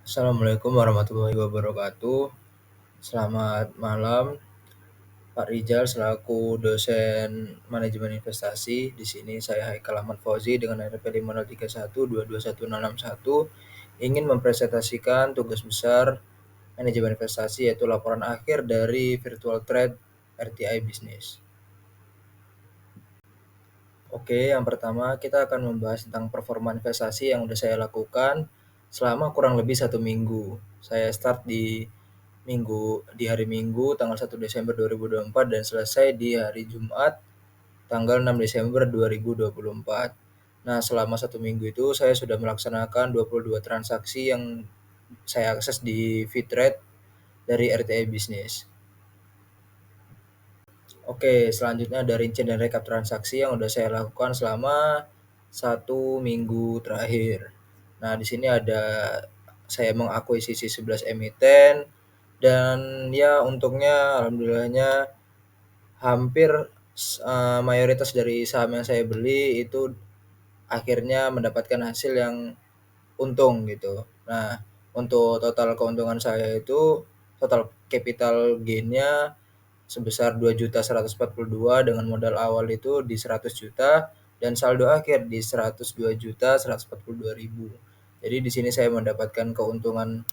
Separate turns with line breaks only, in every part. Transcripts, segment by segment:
Assalamualaikum warahmatullahi wabarakatuh. Selamat malam, Pak Rijal selaku dosen manajemen investasi. Di sini saya Haikal Ahmad Fauzi dengan NPM 503122161 ingin mempresentasikan tugas besar manajemen investasi yaitu laporan akhir dari virtual trade RTI Business. Oke, yang pertama kita akan membahas tentang performa investasi yang sudah saya lakukan selama kurang lebih 1 minggu. Saya start di hari Minggu tanggal 1 Desember 2024 dan selesai di hari Jumat tanggal 6 Desember 2024. Nah, selama 1 minggu itu saya sudah melaksanakan 22 transaksi yang saya akses di Fitrade dari RTI Business. Oke, selanjutnya ada rincian dan rekap transaksi yang sudah saya lakukan selama 1 minggu terakhir. Nah, di sini ada saya mengakuisisi 11 emiten dan ya untungnya alhamdulillahnya hampir mayoritas dari saham yang saya beli itu akhirnya mendapatkan hasil yang untung gitu. Nah, untuk total keuntungan saya itu total capital gain-nya sebesar 2.142 dengan modal awal itu di 100 juta dan saldo akhir di 102.142.000. Jadi di sini saya mendapatkan keuntungan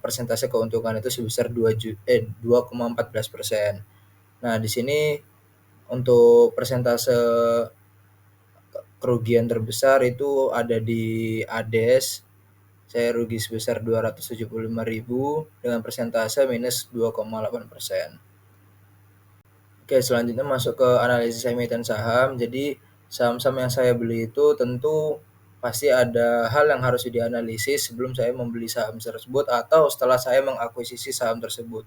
persentase keuntungan itu sebesar 2,14%. Nah, di sini untuk persentase kerugian terbesar itu ada di ADES. Saya rugi sebesar 275.000 dengan persentase minus 2,8%. Oke, selanjutnya masuk ke analisis emiten saham. Jadi saham-saham yang saya beli itu tentu pasti ada hal yang harus dianalisis sebelum saya membeli saham tersebut atau setelah saya mengakuisisi saham tersebut.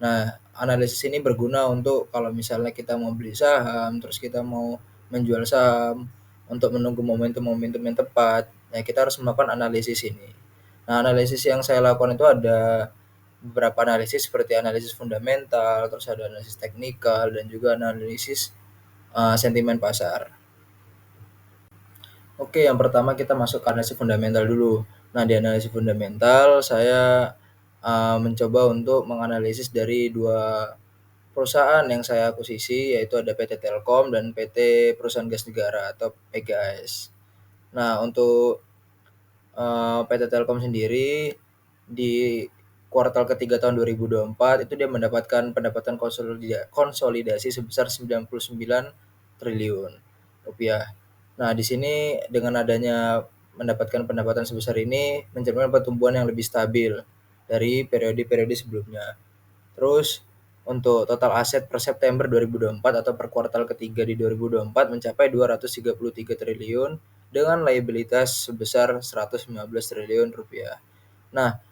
Nah, analisis ini berguna untuk kalau misalnya kita mau beli saham, terus kita mau menjual saham untuk menunggu momentum-momentum yang tepat. Nah, kita harus melakukan analisis ini. Nah, analisis yang saya lakukan itu ada beberapa analisis seperti analisis fundamental, terus ada analisis teknikal, dan juga analisis sentimen pasar. Oke, yang pertama kita masuk ke analisis fundamental dulu. Nah, di analisis fundamental saya mencoba untuk menganalisis dari dua perusahaan yang saya akuisisi, yaitu ada PT Telkom dan PT Perusahaan Gas Negara atau PGAS. Nah, untuk PT Telkom sendiri di kuartal ketiga tahun 2024 itu dia mendapatkan pendapatan konsolidasi sebesar 99 triliun rupiah. Nah, di sini dengan adanya mendapatkan pendapatan sebesar ini mencerminkan pertumbuhan yang lebih stabil dari periode-periode sebelumnya. Terus untuk total aset per September 2024 atau per kuartal ketiga di 2024 mencapai 233 triliun dengan liabilitas sebesar 115 triliun rupiah. Nah,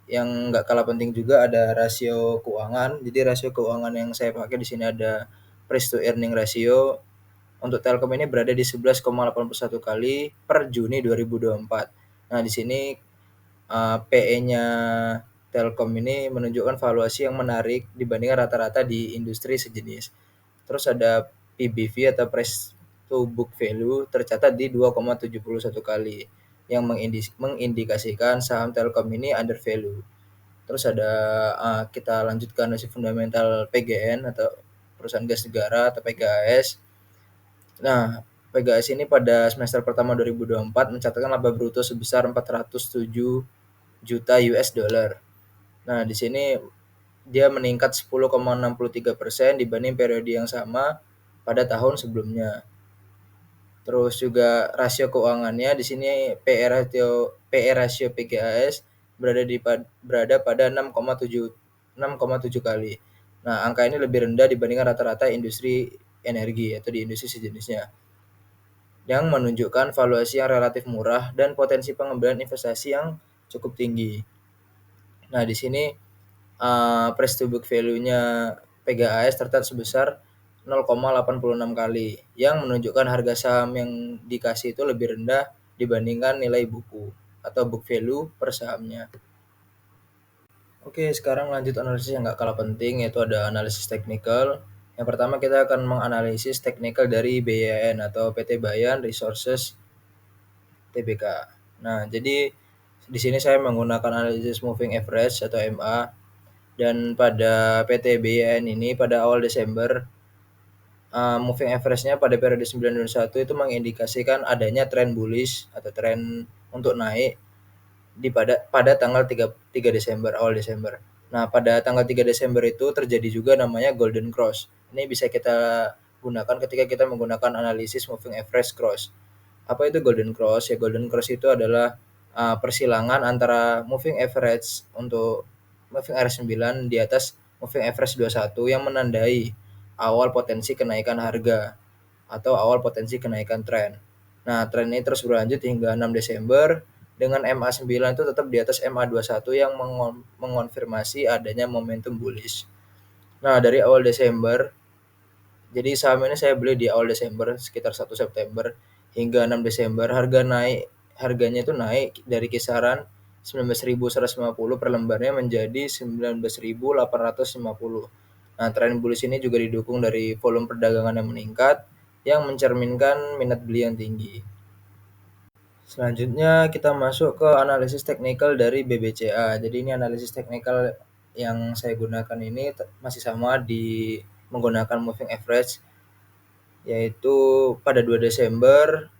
yang nggak kalah penting juga ada rasio keuangan. Jadi rasio keuangan yang saya pakai di sini ada price to earning ratio. Untuk Telkom ini berada di 11,81 kali per Juni 2024. Nah, di sini PE-nya Telkom ini menunjukkan valuasi yang menarik dibandingkan rata-rata di industri sejenis. Terus ada PBV atau price to book value tercatat di 2,71 kali yang mengindikasikan saham Telkom ini under value. Terus ada kita lanjutkan analisis fundamental PGN atau perusahaan gas negara atau PGAS. Nah, PGAS ini pada semester pertama 2024 mencatatkan laba bruto sebesar 407 juta US dollar. Nah, di sini dia meningkat 10,63% dibanding periode yang sama pada tahun sebelumnya. Terus juga rasio keuangannya di sini PE rasio PGAS berada pada 6,7 kali. Nah, angka ini lebih rendah dibandingkan rata-rata industri energi atau di industri sejenisnya, yang menunjukkan valuasi yang relatif murah dan potensi pengambilan investasi yang cukup tinggi. Nah, di sini price to book value-nya PGAS tercatat sebesar 0,86 kali yang menunjukkan harga saham yang dikasih itu lebih rendah dibandingkan nilai buku atau book value per sahamnya. Oke, sekarang lanjut analisis yang nggak kalah penting, yaitu ada analisis teknikal. Yang pertama kita akan menganalisis teknikal dari BYN atau PT Bayan Resources Tbk. Nah, jadi Di sini saya menggunakan analisis moving average atau MA, dan pada PTBN ini pada awal Desember, moving average-nya pada periode 9 dan 1 itu mengindikasikan adanya tren bullish atau tren untuk naik pada tanggal 3 Desember, awal Desember. Nah, pada tanggal 3 Desember itu terjadi juga namanya golden cross. Ini bisa kita gunakan ketika kita menggunakan analisis moving average cross. Apa itu golden cross? Ya, golden cross itu adalah persilangan antara moving average untuk moving average 9 di atas moving average 21 yang menandai awal potensi kenaikan harga atau awal potensi kenaikan tren. Nah, tren ini terus berlanjut hingga 6 Desember dengan MA9 itu tetap di atas MA21 yang mengonfirmasi adanya momentum bullish. Nah, dari awal Desember, jadi saham ini saya beli di awal Desember sekitar 1 September hingga 6 Desember harganya itu naik dari kisaran 19.150 per lembarnya menjadi 19.850. Nah, tren bullish ini juga didukung dari volume perdagangan yang meningkat yang mencerminkan minat beli yang tinggi. Selanjutnya kita masuk ke analisis teknikal dari BBCA. Jadi ini analisis teknikal yang saya gunakan ini masih sama di menggunakan moving average, yaitu pada 2 Desember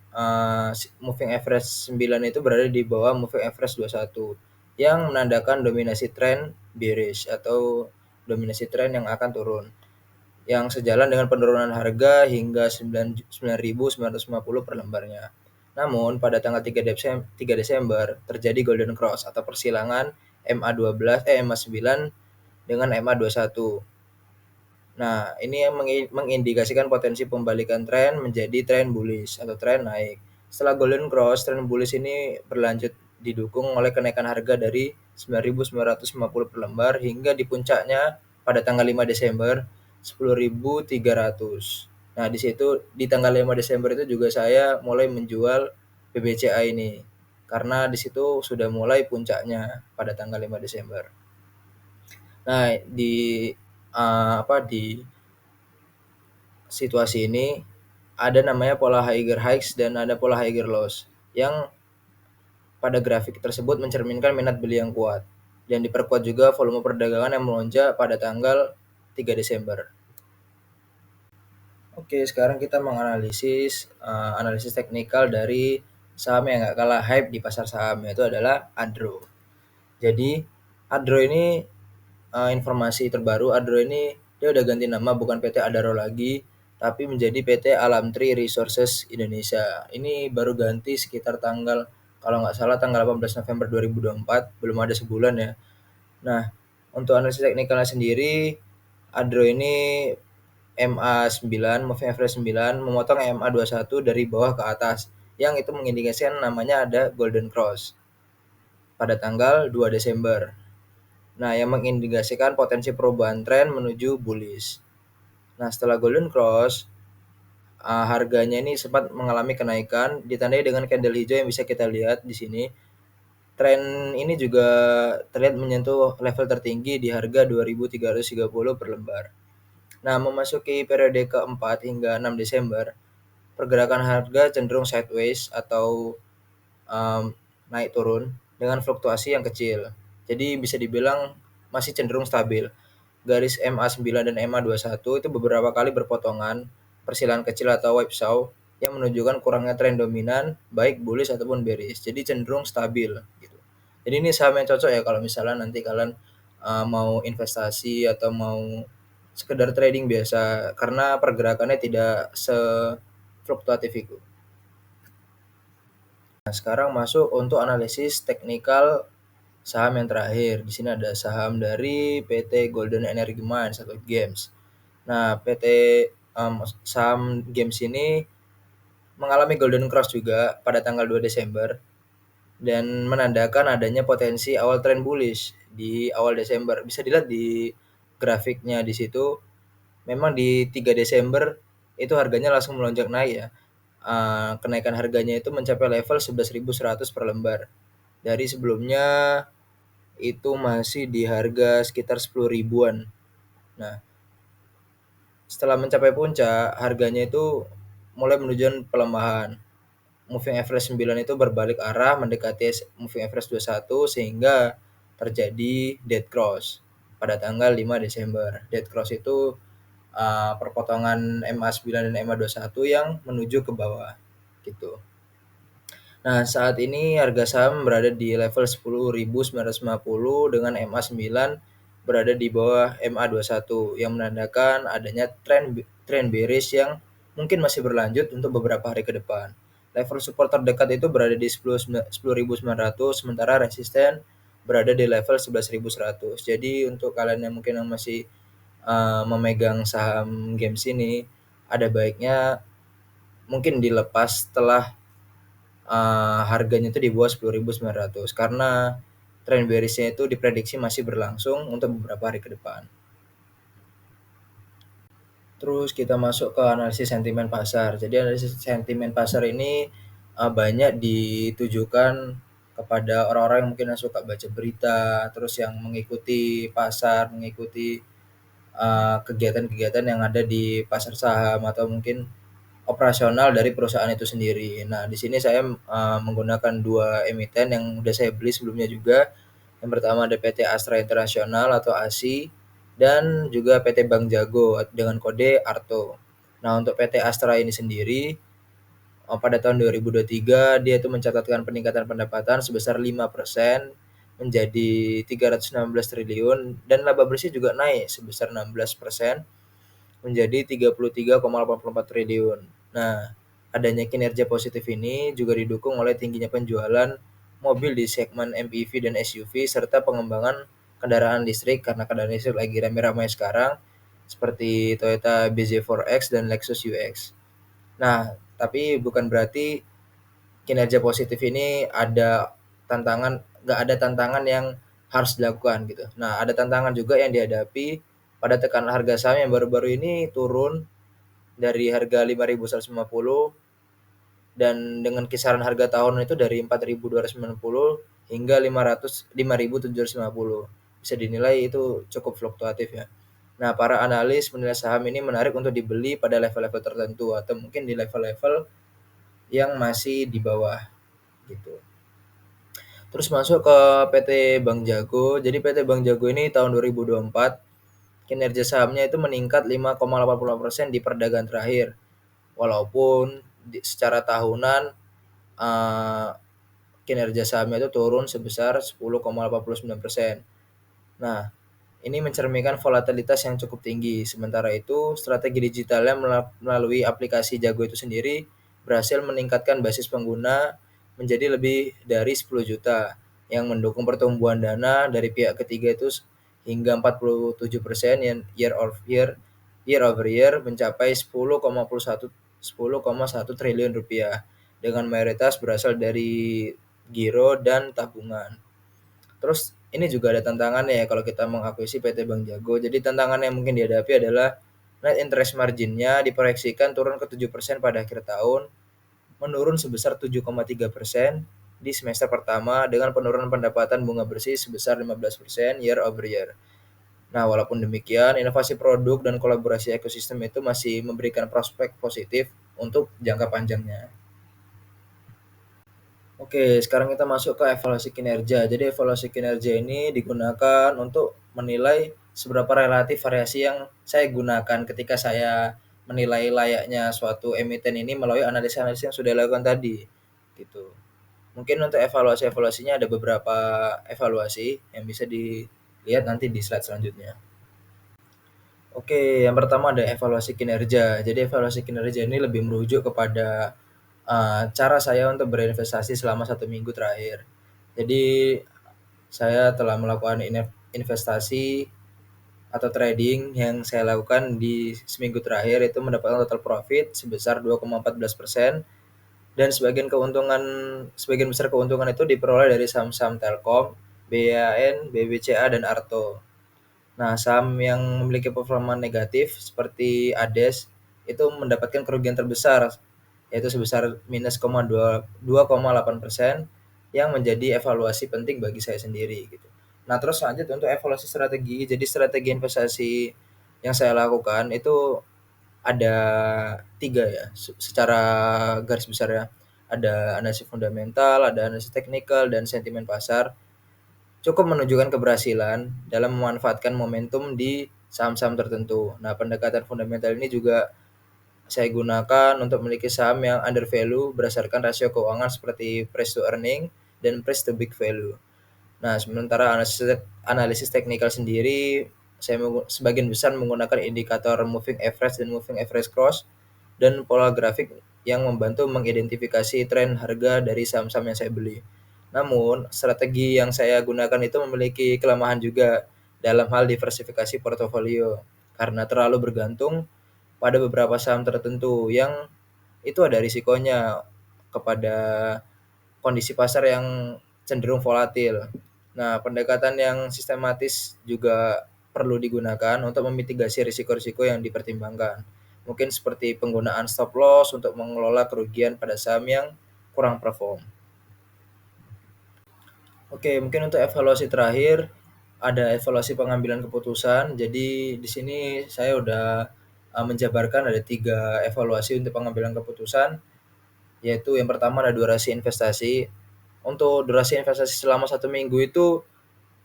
moving average 9 itu berada di bawah moving average 21 yang menandakan dominasi tren bearish atau dominasi tren yang akan turun, yang sejalan dengan penurunan harga hingga 9.950 per lembarnya. Namun pada tanggal 3 Desember terjadi golden cross atau persilangan MA9 dengan MA21. Nah, ini yang mengindikasikan potensi pembalikan tren menjadi tren bullish atau tren naik. Setelah golden cross, tren bullish ini berlanjut didukung oleh kenaikan harga dari 9.950 per lembar hingga di puncaknya pada tanggal 5 Desember 10.300. Nah, di situ di tanggal 5 Desember itu juga saya mulai menjual BBCA ini karena di situ sudah mulai puncaknya pada tanggal 5 Desember. Nah, di situasi ini ada namanya pola higher highs dan ada pola higher lows yang pada grafik tersebut mencerminkan minat beli yang kuat dan diperkuat juga volume perdagangan yang melonjak pada tanggal 3 Desember. Oke, sekarang kita menganalisis analisis teknikal dari saham yang nggak kalah hype di pasar saham, yaitu adalah Adro. Jadi Adro ini informasi terbaru, Adro ini dia udah ganti nama, bukan PT Adaro lagi, tapi menjadi PT Alam Tree Resources Indonesia. Ini baru ganti sekitar tanggal, kalau nggak salah tanggal 18 November 2024, belum ada sebulan ya. Nah, untuk analisis teknikalnya sendiri, Adro ini MA9, moving average 9, memotong MA21 dari bawah ke atas, yang itu mengindikasikan namanya ada golden cross pada tanggal 2 Desember. Nah, yang mengindikasikan potensi perubahan tren menuju bullish. Nah, setelah golden cross, harganya ini sempat mengalami kenaikan ditandai dengan candle hijau yang bisa kita lihat di sini. Tren ini juga terlihat menyentuh level tertinggi di harga 2.330 per lembar. Nah, memasuki periode keempat hingga 6 Desember, pergerakan harga cenderung sideways atau naik turun dengan fluktuasi yang kecil. Jadi bisa dibilang masih cenderung stabil. Garis MA9 dan MA21 itu beberapa kali berpotongan, persilangan kecil atau whipsaw yang menunjukkan kurangnya tren dominan baik bullish ataupun bearish. Jadi cenderung stabil gitu. Jadi ini saham yang cocok ya kalau misalnya nanti kalian mau investasi atau mau sekedar trading biasa karena pergerakannya tidak sefluktuatif itu. Nah, sekarang masuk untuk analisis teknikal saham yang terakhir. Di sini ada saham dari PT Golden Energy Mines atau GEMS. Nah, saham GEMS ini mengalami golden cross juga pada tanggal 2 Desember dan menandakan adanya potensi awal tren bullish di awal Desember. Bisa dilihat di grafiknya di situ. Memang di 3 Desember itu harganya langsung melonjak naik ya. Kenaikan harganya itu mencapai level 11.100 per lembar. Dari sebelumnya itu masih di harga sekitar 10 ribuan. Nah, setelah mencapai puncak, harganya itu mulai menunjukkan pelemahan. moving average 9 itu berbalik arah mendekati moving average 21 sehingga terjadi dead cross pada tanggal 5 Desember. Dead cross itu perpotongan MA9 dan MA21 yang menuju ke bawah gitu. Nah, saat ini harga saham berada di level 10.950 dengan MA9 berada di bawah MA21 yang menandakan adanya tren bearish yang mungkin masih berlanjut untuk beberapa hari ke depan. Level support terdekat itu berada di 10.900 sementara resisten berada di level 11.100. Jadi untuk kalian yang mungkin yang masih memegang saham games ini, ada baiknya mungkin dilepas setelah harganya itu di bawah 10.900 karena tren bearish-nya itu diprediksi masih berlangsung untuk beberapa hari ke depan. Terus kita masuk ke analisis sentimen pasar. Jadi analisis sentimen pasar ini banyak ditujukan kepada orang-orang yang mungkin suka baca berita, terus yang mengikuti pasar, mengikuti kegiatan-kegiatan yang ada di pasar saham atau mungkin operasional dari perusahaan itu sendiri. Nah, di sini saya menggunakan 2 emiten yang udah saya beli sebelumnya juga. Yang pertama ada PT Astra Internasional atau ASI dan juga PT Bank Jago dengan kode ARTO. Nah, untuk PT Astra ini sendiri pada tahun 2023 dia itu mencatatkan peningkatan pendapatan sebesar 5% menjadi 316 triliun dan laba bersih juga naik sebesar 16% menjadi 33,84 triliun. Nah, adanya kinerja positif ini juga didukung oleh tingginya penjualan mobil di segmen MPV dan SUV serta pengembangan kendaraan listrik karena kendaraan listrik lagi ramai-ramai sekarang seperti Toyota BZ4X dan Lexus UX. Nah, tapi bukan berarti kinerja positif ini nggak ada tantangan yang harus dilakukan gitu. Nah, ada tantangan juga yang dihadapi pada tekanan harga saham yang baru-baru ini turun dari harga 5.150 dan dengan kisaran harga tahunan itu dari 4.290 hingga 5.750. Bisa dinilai itu cukup fluktuatif ya. Nah, para analis menilai saham ini menarik untuk dibeli pada level-level tertentu atau mungkin di level-level yang masih di bawah gitu. Terus masuk ke PT Bank Jago. Jadi PT Bank Jago ini tahun 2024 kinerja sahamnya itu meningkat 5,80% di perdagangan terakhir. Walaupun secara tahunan kinerja sahamnya itu turun sebesar 10,89%. Nah, ini mencerminkan volatilitas yang cukup tinggi. Sementara itu, strategi digitalnya melalui aplikasi Jago itu sendiri berhasil meningkatkan basis pengguna menjadi lebih dari 10 juta yang mendukung pertumbuhan dana dari pihak ketiga itu hingga 47% yang year over year mencapai 10,1 triliun rupiah dengan mayoritas berasal dari giro dan tabungan. Terus ini juga ada tantangannya ya kalau kita mengakuisisi PT Bank Jago. Jadi tantangan yang mungkin dihadapi adalah net interest margin-nya diproyeksikan turun ke 7% pada akhir tahun, menurun sebesar 7,3% di semester pertama dengan penurunan pendapatan bunga bersih sebesar 15% year over year. Nah, walaupun demikian, inovasi produk dan kolaborasi ekosistem itu masih memberikan prospek positif untuk jangka panjangnya. Oke, sekarang kita masuk ke evaluasi kinerja. Jadi evaluasi kinerja ini digunakan untuk menilai seberapa relatif variasi yang saya gunakan ketika saya menilai layaknya suatu emiten ini melalui analisis-analisis yang sudah dilakukan tadi, gitu. Mungkin untuk evaluasinya ada beberapa evaluasi yang bisa dilihat nanti di slide selanjutnya. Oke, yang pertama ada evaluasi kinerja. Jadi evaluasi kinerja ini lebih merujuk kepada cara saya untuk berinvestasi selama 1 minggu terakhir. Jadi saya telah melakukan investasi atau trading yang saya lakukan di seminggu terakhir itu mendapatkan total profit sebesar 2,14% dan sebagian besar keuntungan itu diperoleh dari saham-saham Telkom, BAN, BBCA dan Arto. Nah, saham yang memiliki performa negatif seperti ADES itu mendapatkan kerugian terbesar yaitu sebesar minus 2,8% yang menjadi evaluasi penting bagi saya sendiri gitu. Nah, terus lanjut untuk evaluasi strategi. Jadi strategi investasi yang saya lakukan itu ada 3 ya secara garis besar ya. ada analisis fundamental, ada analisis teknikal, dan sentimen pasar, cukup menunjukkan keberhasilan dalam memanfaatkan momentum di saham-saham tertentu. Nah, pendekatan fundamental ini juga saya gunakan untuk memiliki saham yang under value berdasarkan rasio keuangan seperti price to earning dan price to book value. Nah, sementara analisis teknikal sendiri, saya sebagian besar menggunakan indikator moving average dan moving average cross dan pola grafik yang membantu mengidentifikasi tren harga dari saham-saham yang saya beli. Namun, strategi yang saya gunakan itu memiliki kelemahan juga dalam hal diversifikasi portofolio karena terlalu bergantung pada beberapa saham tertentu yang itu ada risikonya kepada kondisi pasar yang cenderung volatil. Nah, pendekatan yang sistematis juga perlu digunakan untuk memitigasi risiko-risiko yang dipertimbangkan. Mungkin seperti penggunaan stop loss untuk mengelola kerugian pada saham yang kurang perform. Oke, mungkin untuk evaluasi terakhir, ada evaluasi pengambilan keputusan. Jadi di sini saya udah menjabarkan ada 3 evaluasi untuk pengambilan keputusan, yaitu yang pertama ada durasi investasi. Untuk durasi investasi selama 1 minggu itu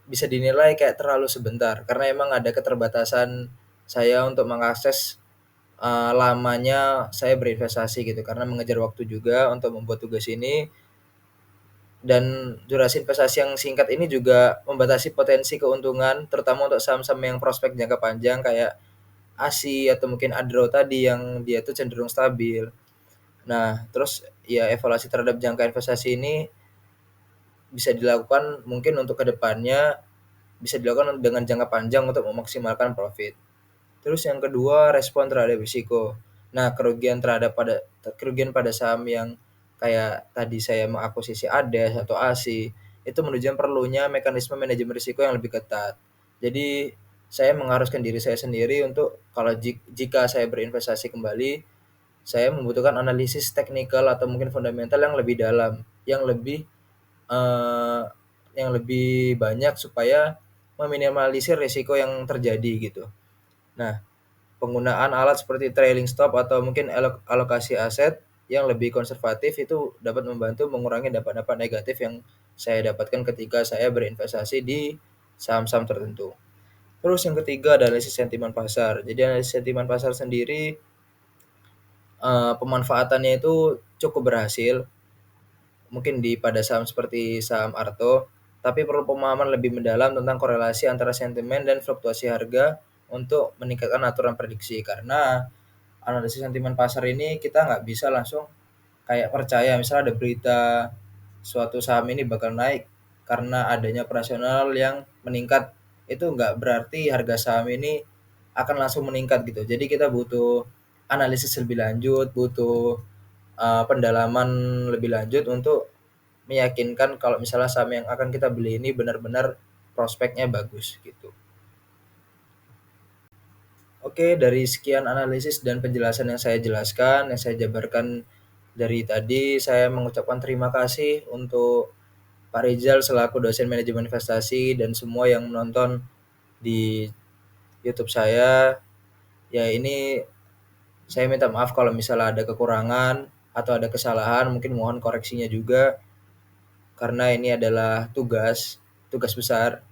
bisa dinilai kayak terlalu sebentar, karena emang ada keterbatasan saya untuk mengakses lamanya saya berinvestasi gitu, karena mengejar waktu juga untuk membuat tugas ini, dan durasi investasi yang singkat ini juga membatasi potensi keuntungan, terutama untuk saham-saham yang prospek jangka panjang kayak ASI atau mungkin Adro tadi yang dia tuh cenderung stabil. Nah, terus ya evaluasi terhadap jangka investasi ini bisa dilakukan mungkin untuk kedepannya bisa dilakukan dengan jangka panjang untuk memaksimalkan profit. Terus yang kedua, respon terhadap risiko. Nah, kerugian pada saham yang kayak tadi saya mengakuisisi ADES atau ASI, itu menunjukkan perlunya mekanisme manajemen risiko yang lebih ketat. Jadi, saya mengharuskan diri saya sendiri untuk kalau jika saya berinvestasi kembali, saya membutuhkan analisis teknikal atau mungkin fundamental yang lebih dalam, eee, yang lebih banyak supaya meminimalisir risiko yang terjadi gitu. Nah, penggunaan alat seperti trailing stop atau mungkin alokasi aset yang lebih konservatif itu dapat membantu mengurangi dampak-dampak negatif yang saya dapatkan ketika saya berinvestasi di saham-saham tertentu. Terus yang ketiga adalah analisis sentimen pasar. Jadi analisis sentimen pasar sendiri, pemanfaatannya itu cukup berhasil, mungkin pada saham seperti saham Arto, tapi perlu pemahaman lebih mendalam tentang korelasi antara sentimen dan fluktuasi harga untuk meningkatkan aturan prediksi. Karena analisis sentimen pasar ini kita nggak bisa langsung kayak percaya misalnya ada berita suatu saham ini bakal naik karena adanya operasional yang meningkat, itu nggak berarti harga saham ini akan langsung meningkat gitu. Jadi kita butuh analisis lebih lanjut, butuh pendalaman lebih lanjut untuk meyakinkan kalau misalnya saham yang akan kita beli ini benar-benar prospeknya bagus gitu. Oke, dari sekian analisis dan penjelasan yang saya jelaskan, yang saya jabarkan dari tadi, saya mengucapkan terima kasih untuk Pak Rizal selaku dosen manajemen investasi dan semua yang menonton di YouTube saya. Ya ini saya minta maaf kalau misalnya ada kekurangan atau ada kesalahan, mungkin mohon koreksinya juga karena ini adalah tugas besar.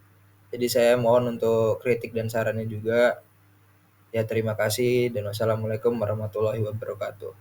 Jadi saya mohon untuk kritik dan sarannya juga. Ya terima kasih dan wassalamualaikum warahmatullahi wabarakatuh.